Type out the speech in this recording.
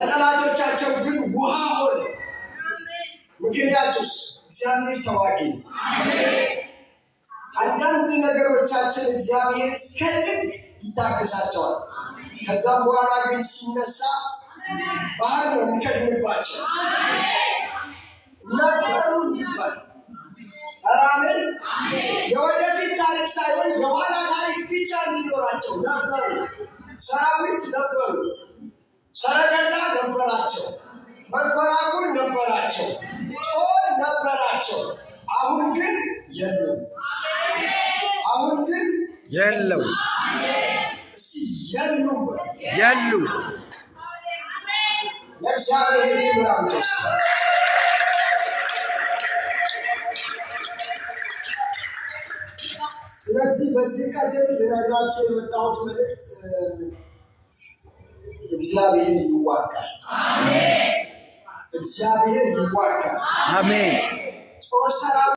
ጠላቶቻቸው ግን ውሃ ሆነ። ምክንያቱስ እግዚአብሔር ተዋጊ ነው። አንዳንድ ነገሮቻችን እግዚአብሔር እስከ ጥግ ይታገሳቸዋል። ከዛም በኋላ ግን ሲነሳ ባህር ነው የሚከድንባቸው ነበሩ እንዲባል አራምን የወደፊት ታሪክ ሳይሆን የኋላ ታሪክ ብቻ እንዲኖራቸው ነበሩ። ሰራዊት ነበሩ፣ ሰረገላ ነበራቸው፣ መንኮራኩር ነበራቸው፣ ጦር ነበራቸው። አሁን ግን የለም። አሁን ግን የለው። እስቲ የሉም የሉ። ለእግዚአብሔር ክብር አምጡስ። ስለዚህ በዚህ ቀትር ልነግራችሁ የመጣሁት መልእክት እግዚአብሔር ይዋጋል። እግዚአብሔር ይዋጋል። አሜን። ጦር ሰራዊት